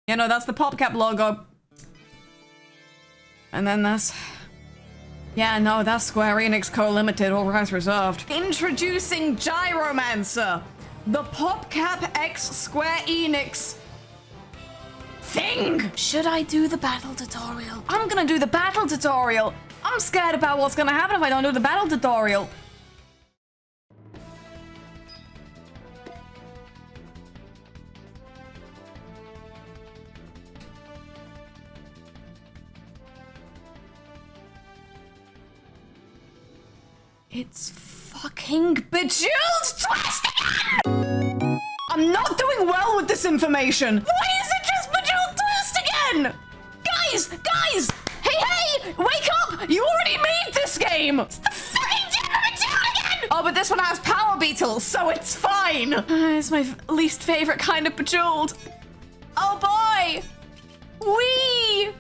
You know, that's the PopCap logo. And then that's... Yeah, no, that's Square Enix Co-Limited, all rights reserved. Introducing Gyromancer, the PopCap X Square Enix thing. Should I do the battle tutorial? I'm gonna do the battle tutorial. I'm scared about what's gonna happen if I don't do the battle tutorial. It's fucking Bejeweled Twist again! I'm not doing well with this information. Why is it just Bejeweled Twist again? Guys! Hey! Wake up! You already made this game! It's the fucking Bejeweled again! Oh, but this one has Power Beetle, so it's fine. It's my least favorite kind of Bejeweled. Oh boy! Wee!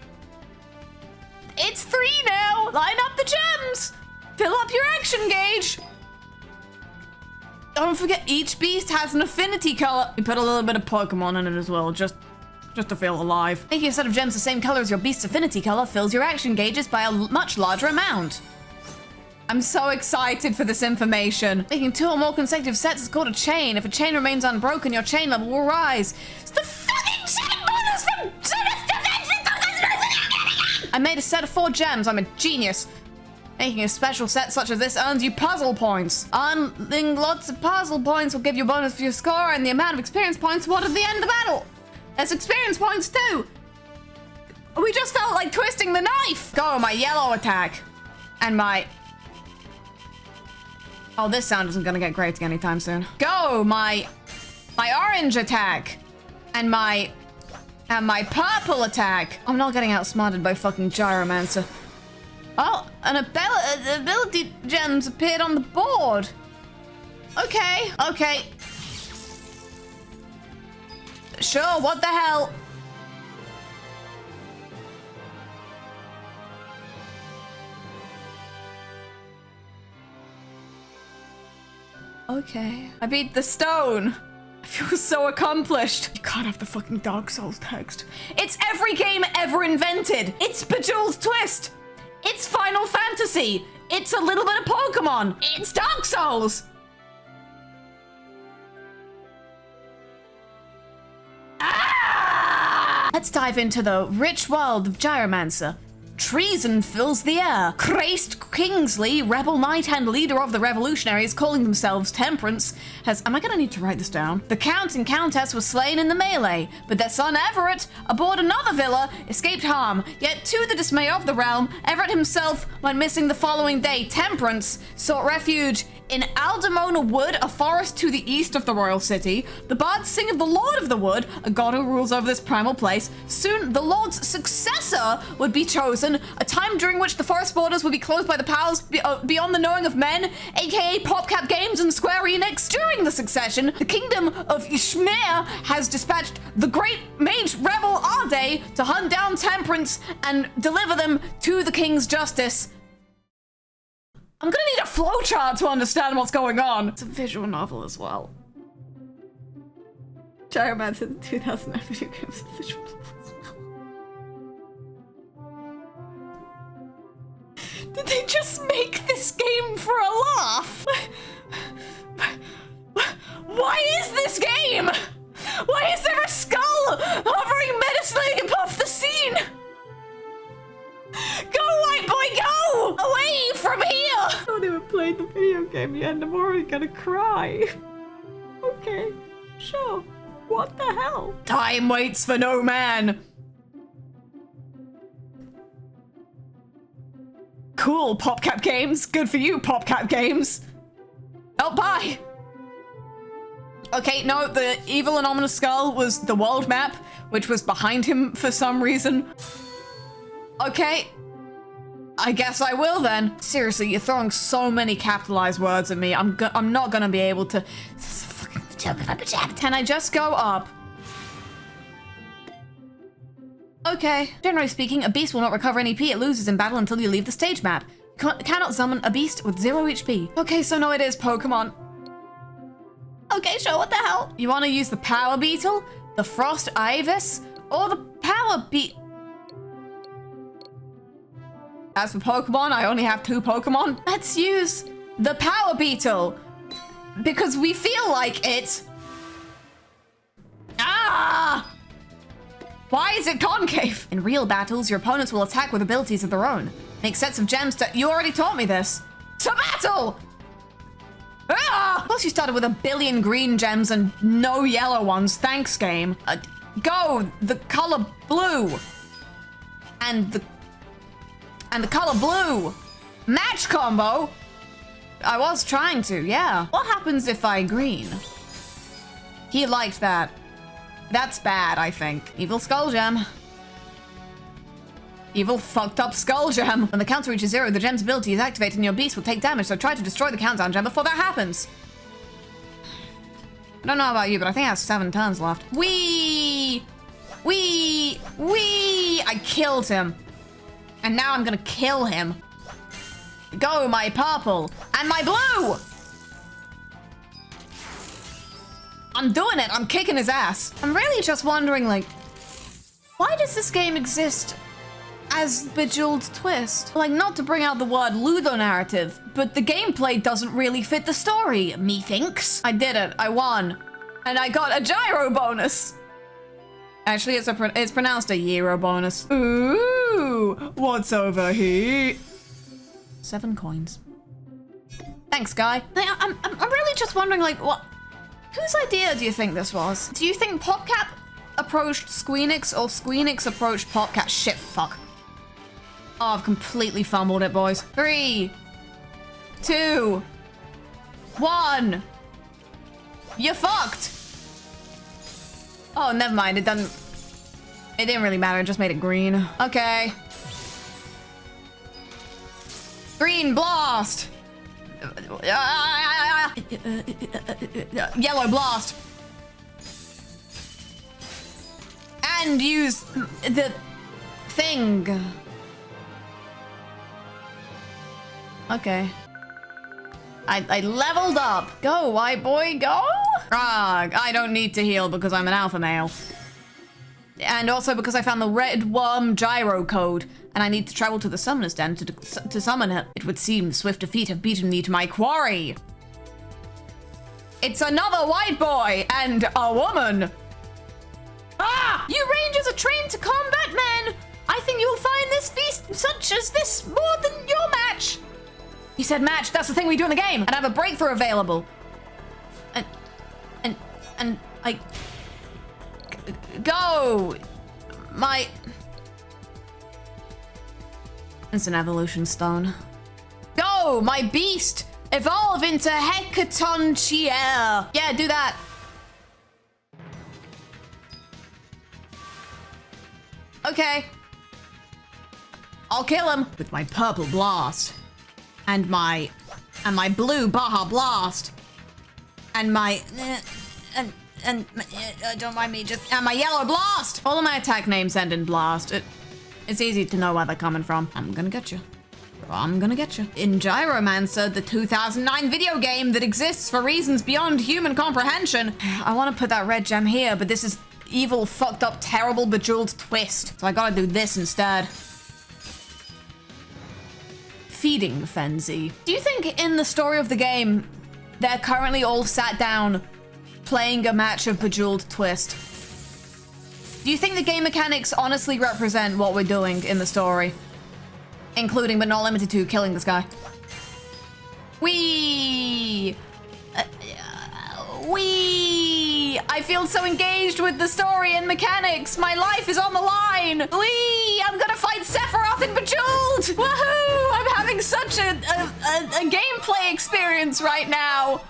It's 3 now! Line up the gems! Fill up your action gauge! Don't forget, each beast has an affinity color. You put a little bit of Pokemon in it as well, just to feel alive. Making a set of gems the same color as your beast's affinity color fills your action gauges by a much larger amount. I'm so excited for this information. Making 2 or more consecutive sets is called a chain. If a chain remains unbroken, your chain level will rise. It's the fucking chain bonus from I made a set of 4 gems. I'm a genius. Making a special set such as this earns you puzzle points. Earning lots of puzzle points will give you a bonus for your score and the amount of experience points won at the end of the battle. There's experience points too. We just felt like twisting the knife. Go, my yellow attack. And my... Oh, this sound isn't gonna get great anytime soon. Go, my orange attack. And my purple attack. I'm not getting outsmarted by fucking Gyromancer. Oh, an ability gems appeared on the board. Okay. Sure, what the hell? Okay. I beat the stone. I feel so accomplished. You can't have the fucking Dark Souls text. It's every game ever invented. It's Bejeweled Twist. It's Final Fantasy! It's a little bit of Pokemon! It's Dark Souls! Ah! Let's dive into the rich world of Gyromancer. Treason fills the air. Christ Kingsley, rebel knight and leader of the revolutionaries calling themselves Temperance, has... Am I gonna need to write this down? The Count and Countess were slain in the melee, but their son Everett, aboard another villa, escaped harm. Yet to the dismay of the realm, Everett himself went missing the following day. Temperance sought refuge in Aldemona Wood, a forest to the east of the royal city. The bards sing of the Lord of the Wood, a god who rules over this primal place. Soon, the Lord's successor would be chosen, a time during which the forest borders would be closed by the powers beyond the knowing of men, aka PopCap Games and Square Enix. During the succession, the kingdom of Ishmir has dispatched the great mage rebel Arde to hunt down Temperance and deliver them to the king's justice. I'm gonna need a flowchart to understand what's going on. It's a visual novel as well. Gyromancer 2009 video games visual novel as well. Did they just make this game for a laugh? Why is this game? Why is there a skull hovering menacingly above the scene? Go, white boy, go! Away from here! I haven't even played the video game yet and I'm already gonna cry. Okay, sure. What the hell? Time waits for no man. Cool, PopCap Games. Good for you, PopCap Games. Oh, bye. Okay, no, the evil and ominous skull was the world map, which was behind him for some reason. Okay, I guess I will then. Seriously, you're throwing so many capitalized words at me. I'm not gonna be able to. Can I just go up? Okay. Generally speaking, a beast will not recover any EP it loses in battle until you leave the stage map. You cannot summon a beast with 0 HP. Okay, so no, it is Pokemon. Okay, sure, what the hell? You want to use the Power Beetle, the Frost Ibis, Or the power beat. As for Pokemon, I only have 2 Pokemon. Let's use the Power Beetle. Because we feel like it. Ah! Why is it concave? In real battles, your opponents will attack with abilities of their own. Make sets of gems to... You already taught me this. To battle! Ah! Plus you started with 1 billion green gems and no yellow ones. Thanks, game. Go! The color blue. And the color blue. Match combo. I was trying to, yeah. What happens if I green? He liked that. That's bad, I think. Evil Skull Gem. Evil fucked up Skull Gem. When the counter reaches 0, the gem's ability is activated and your beast will take damage, so try to destroy the countdown gem before that happens. I don't know about you, but I think I have 7 turns left. Wee! I killed him. And now I'm gonna kill him. Go, my purple. And my blue! I'm doing it. I'm kicking his ass. I'm really just wondering, like, why does this game exist as Bejeweled Twist? Like, not to bring out the word ludonarrative, but the gameplay doesn't really fit the story, methinks. I did it. I won. And I got a gyro bonus. Actually, it's pronounced a gyro bonus. Ooh, what's over here? 7 coins. Thanks, guy. I'm really just wondering, like, what? Whose idea do you think this was? Do you think PopCap approached Square Enix or Square Enix approached PopCap? Shit, fuck. Oh, I've completely fumbled it, boys. 3, 2, 1. You're fucked. Oh, never mind. It didn't really matter. It just made it green. Okay. Green blast. Yellow blast. And use the thing. Okay. I leveled up. Go, white boy, go. I don't need to heal because I'm an alpha male. And also because I found the red worm gyro code, and I need to travel to the summoner's den to summon it. It would seem swift defeat have beaten me to my quarry. It's another white boy and a woman. Ah! You rangers are trained to combat men. I think you'll find this feast such as this more than your match. He said match. That's the thing we do in the game. And I have a breakthrough available. And I... Go! It's an evolution stone. Go! My beast! Evolve into Hecatonchier! Yeah, do that. Okay. I'll kill him with my purple blast. And my blue Baja blast. And my... don't mind me, and my yellow blast! All of my attack names end in blast. It's easy to know where they're coming from. I'm gonna get you. I'm gonna get you. In Gyromancer, the 2009 video game that exists for reasons beyond human comprehension. I want to put that red gem here, but this is evil, fucked up, terrible, Bejeweled Twist. So I gotta do this instead. Feeding Frenzy. Do you think in the story of the game, they're currently all sat down playing a match of Bejeweled Twist? Do you think the game mechanics honestly represent what we're doing in the story? Including, but not limited to, killing this guy. Wee! Wee! I feel so engaged with the story and mechanics. My life is on the line. Wee! I'm gonna fight Sephiroth in Bejeweled! Woohoo! I'm having such a gameplay experience right now.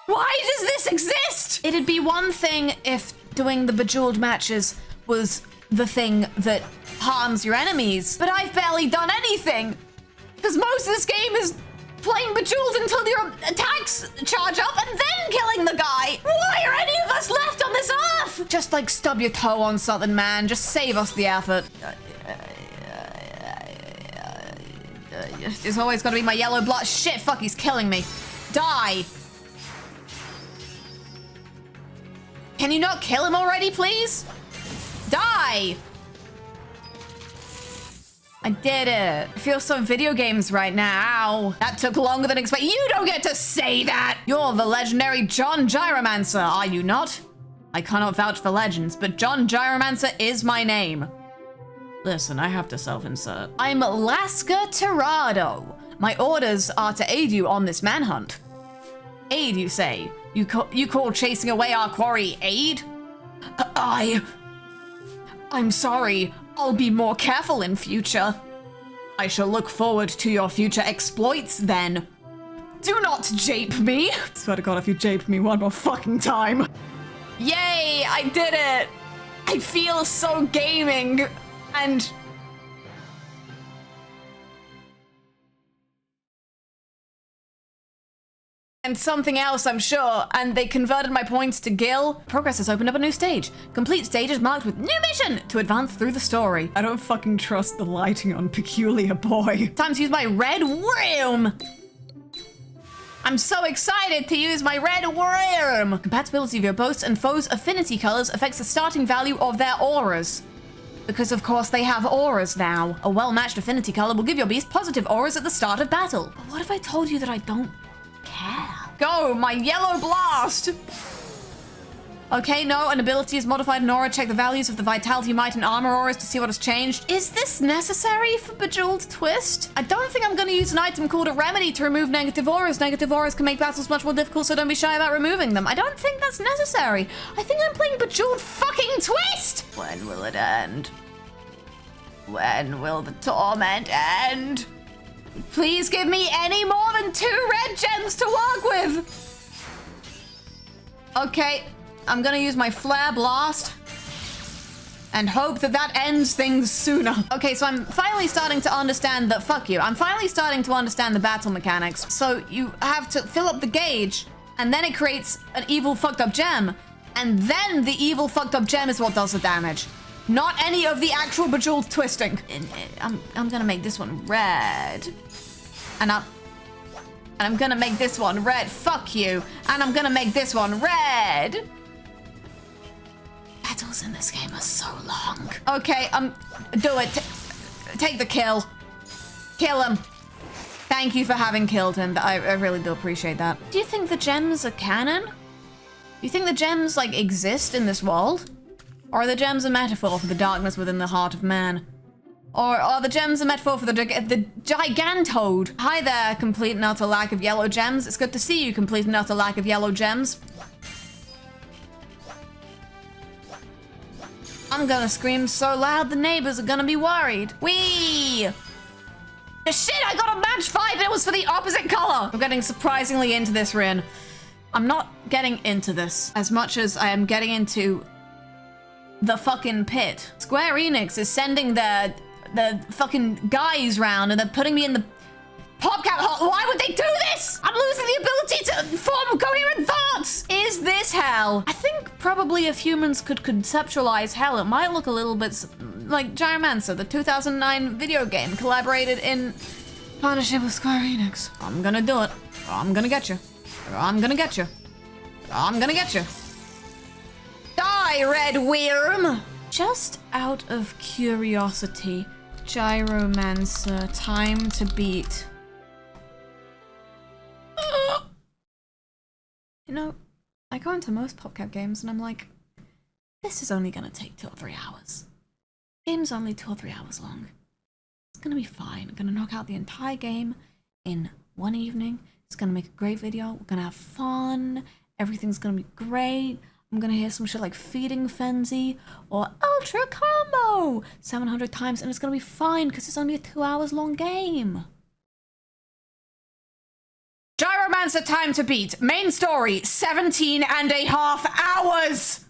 Why does this exist? It'd be one thing if doing the Bejeweled matches was the thing that harms your enemies, but I've barely done anything. Because most of this game is playing Bejeweled until your attacks charge up and then killing the guy. Why are any of us left on this earth? Just like stub your toe on something, man. Just save us the effort. It's always gotta be my yellow blood. Shit, fuck, he's killing me. Die. Can you not kill him already, please? Die! I did it. I feel so video games right now. That took longer than expected. You don't get to say that! You're the legendary John Gyromancer, are you not? I cannot vouch for legends, but John Gyromancer is my name. Listen, I have to self-insert. I'm Laska Tirado. My orders are to aid you on this manhunt. Aid, you say? You call chasing away our quarry aid? I'm sorry. I'll be more careful in future. I shall look forward to your future exploits then. Do not jape me. Swear to God, if you jape me one more fucking time. Yay, I did it. I feel so gaming and... And something else, I'm sure, and they converted my points to gil. Progress has opened up a new stage. Complete stage is marked with new mission to advance through the story. I don't fucking trust the lighting on Peculiar Boy. Time to use my red worm. I'm so excited to use my red worm. Compatibility of your boats and foes' affinity colors affects the starting value of their auras. Because of course they have auras now. A well-matched affinity color will give your beast positive auras at the start of battle. But what if I told you that I don't care? Go, my yellow blast! Okay, no, an ability is modified in aura. Check the values of the vitality, might, and armor auras to see what has changed. Is this necessary for Bejeweled Twist? I don't think I'm gonna use an item called a remedy to remove negative auras. Negative auras can make battles much more difficult, so don't be shy about removing them. I don't think that's necessary. I think I'm playing Bejeweled fucking Twist! When will it end? When will the torment end? Please give me any more than 2 red gems to work with. Okay, I'm gonna use my Flare Blast and hope that that ends things sooner. Okay, so I'm finally starting to understand that, fuck you. I'm finally starting to understand the battle mechanics. So you have to fill up the gauge and then it creates an evil fucked up gem. And then the evil fucked up gem is what does the damage. Not any of the actual Bejeweled Twisting. I'm gonna make this one red. And I'm gonna make this one red. Fuck you. And I'm gonna make this one red. Battles in this game are so long. Okay, do it. Take the kill. Kill him. Thank you for having killed him. I really do appreciate that. Do you think the gems are canon? Do you think the gems, like, exist in this world? Or are the gems a metaphor for the darkness within the heart of man? Or are the gems a metaphor for the Gigantode? Hi there, complete and utter lack of yellow gems. It's good to see you, complete and utter lack of yellow gems. I'm gonna scream so loud the neighbors are gonna be worried. Whee! Shit, I got a match 5 and it was for the opposite color! I'm getting surprisingly into this, Rin. I'm not getting into this as much as I am getting into the fucking pit. Square Enix is sending the fucking guys round and they're putting me in the PopCap hole. Why would they do this? I'm losing the ability to form coherent thoughts. Is this hell? I think probably if humans could conceptualize hell, it might look a little bit like Gyromancer, the 2009 video game collaborated in partnership with Square Enix. I'm gonna do it. I'm gonna get you. I'm gonna get you. I'm gonna get you. Die, red worm! Just out of curiosity, Gyromancer, time to beat. You know, I go into most PopCap games and I'm like, this is only gonna take 2 or 3 hours. Game's only 2 or 3 hours long. It's gonna be fine. I'm gonna knock out the entire game in 1 evening. It's gonna make a great video. We're gonna have fun. Everything's gonna be great. I'm gonna hear some shit like Feeding Frenzy or Ultra Combo 700 times and it's gonna be fine because it's only a 2 hours long game. Gyromancer, time to beat. Main story, 17.5 hours.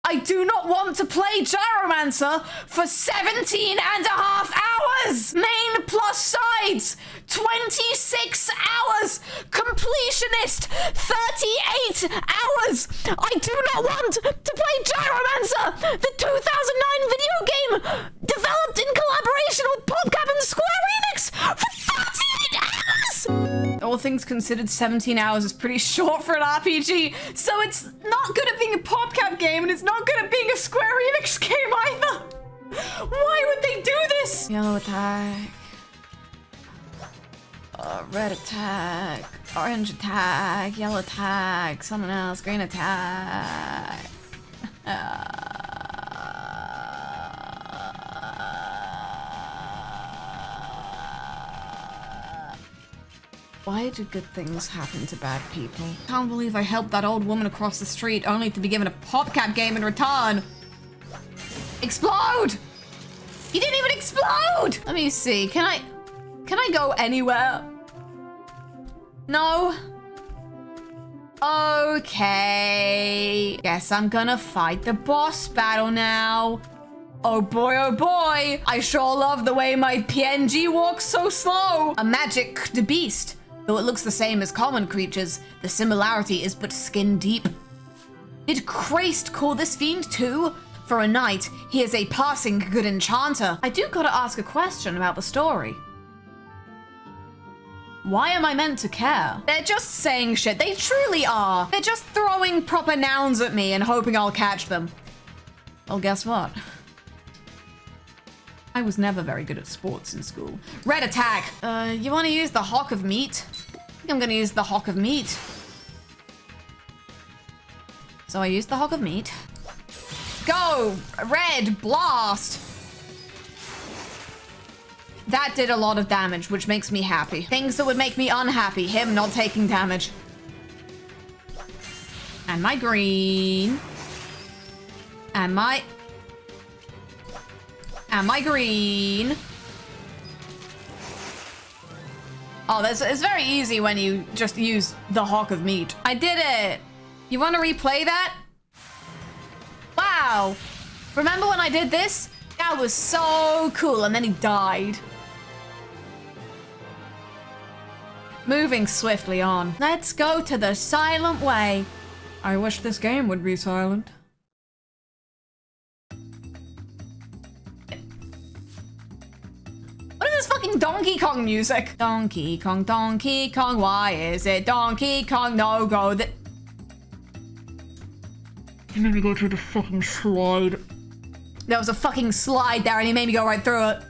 I do not want to play Gyromancer for 17.5 hours! Main plus sides, 26 hours! Completionist, 38 hours! I do not want to play Gyromancer, the 2009 video game developed in collaboration with PopCap and Square Enix for 38 hours! All things considered, 17 hours is pretty short for an RPG, so it's not good at being a PopCap game and it's not good at being a Square Enix game either. Why would they do this? Yellow attack. Red attack. Orange attack. Yellow attack. Something else. Green attack. Why do good things happen to bad people? Can't believe I helped that old woman across the street only to be given a PopCap game in return. Explode! You didn't even explode! Let me see, can I go anywhere? No? Okay. Guess I'm gonna fight the boss battle now. Oh boy, I sure love the way my PNG walks so slow. A magic the beast. Though it looks the same as common creatures, the similarity is but skin deep. Did Christ call this fiend too? For a knight, he is a passing good enchanter. I do gotta ask a question about the story. Why am I meant to care? They're just saying shit, they truly are. They're just throwing proper nouns at me and hoping I'll catch them. Well, guess what? I was never very good at sports in school. Red attack. You wanna use the hock of meat? I think I'm gonna use the hock of meat. So I used the hock of meat. Go! Red blast! That did a lot of damage, which makes me happy. Things that would make me unhappy. Him not taking damage. And my green. And my green. Oh, it's very easy when you just use the hock of meat. I did it. You want to replay that? Wow. Remember when I did this? That was so cool. And then he died. Moving swiftly on. Let's go to the silent way. I wish this game would be silent. What is this fucking Donkey Kong music? Donkey Kong, why is it Donkey Kong no go? He made me go through the fucking slide. There was a fucking slide there and he made me go right through it.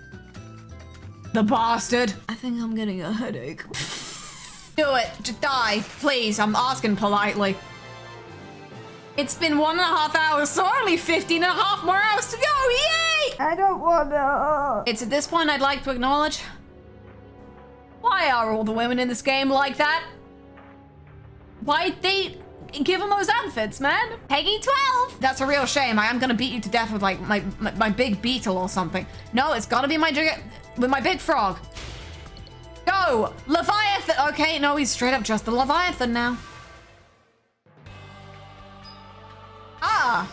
The bastard. I think I'm getting a headache. Do it. Just die. Please. I'm asking politely. It's been 1.5 hours, so only 15.5 more hours to go. Yay! I don't wanna. It's at this point I'd like to acknowledge. Why are all the women in this game like that? Why'd they give them those outfits, man? Peggy 12. That's a real shame. I am gonna beat you to death with like my big beetle or something. No, it's gotta be with my big frog. Go! Leviathan! Okay, no, he's straight up just the Leviathan now. Ah!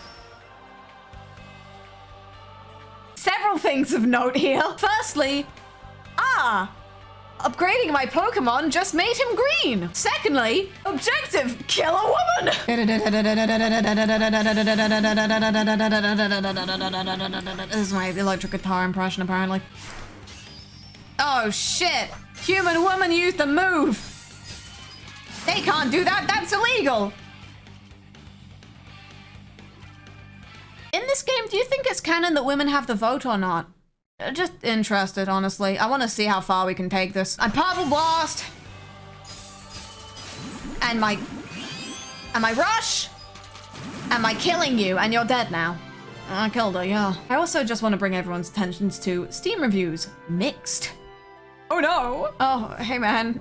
Several things of note here. Firstly, upgrading my Pokemon just made him green. Secondly, objective, kill a woman! This is my electric guitar impression, apparently. Oh, shit. Human woman used the move. They can't do that. That's illegal. In this game, do you think it's canon that women have the vote or not? Just interested, honestly. I want to see how far we can take this. I'm Purple Blast. And my rush. Am I killing you? And you're dead now. I killed her, yeah. I also just want to bring everyone's attentions to Steam reviews. Mixed. Oh no! Oh, hey man.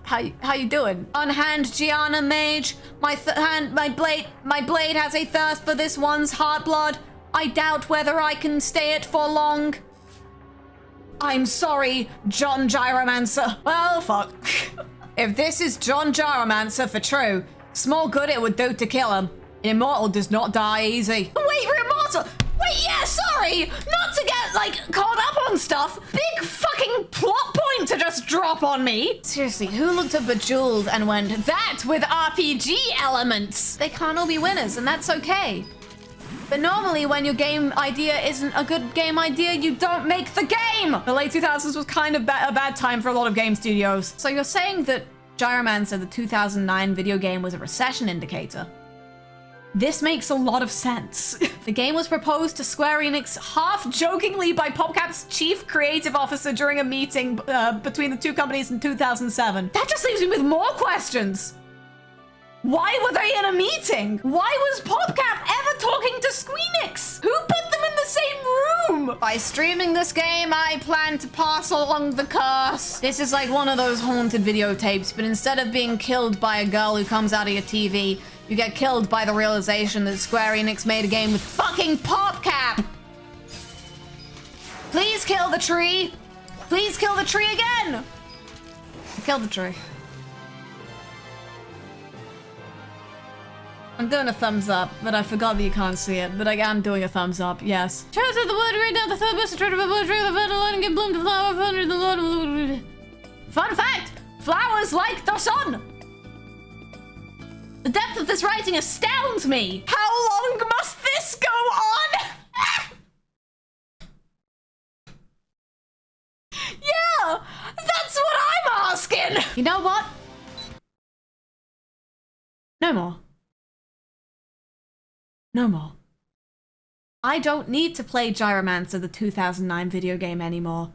How you doing? On hand, Gianna Mage. My blade has a thirst for this one's heart blood. I doubt whether I can stay it for long. I'm sorry, John Gyromancer. Well, fuck. If this is John Gyromancer for true, small good it would do to kill him. An immortal does not die easy. Wait, you're immortal! Wait, yeah, sorry! Not to get, like, caught up on stuff. Big fucking plot point to just drop on me. Seriously, who looked at Bejeweled and went, that with RPG elements? They can't all be winners, and that's okay. But normally when your game idea isn't a good game idea, you don't make the game! The late 2000s was kind of a bad time for a lot of game studios. So you're saying that Gyromancer, the 2009 video game, was a recession indicator? This makes a lot of sense. The game was proposed to Square Enix half-jokingly by PopCap's chief creative officer during a meeting between the two companies in 2007. That just leaves me with more questions. Why were they in a meeting? Why was PopCap ever talking to Squeenix? Who put them in the same room? By streaming this game, I plan to pass along the curse. This is like one of those haunted videotapes, but instead of being killed by a girl who comes out of your TV, you get killed by the realization that Square Enix made a game with fucking PopCap. Please kill the tree. Please kill the tree again. Kill the tree. I'm doing a thumbs up, but I forgot that you can't see it. But I am doing a thumbs up, yes. Chose of the wood right now, the third best to try to bloom and bloom to flower under the Lord. Fun fact! Flowers like the sun! The depth of this writing astounds me! How long must this go on? Yeah! That's what I'm asking! You know what? No more. No more. I don't need to play Gyromancer, the 2009 video game, anymore.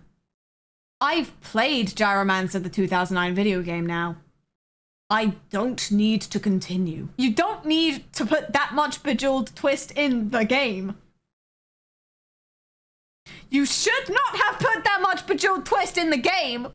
I've played Gyromancer, the 2009 video game now. I don't need to continue. You don't need to put that much Bejeweled twist in the game. You should not have put that much Bejeweled twist in the game.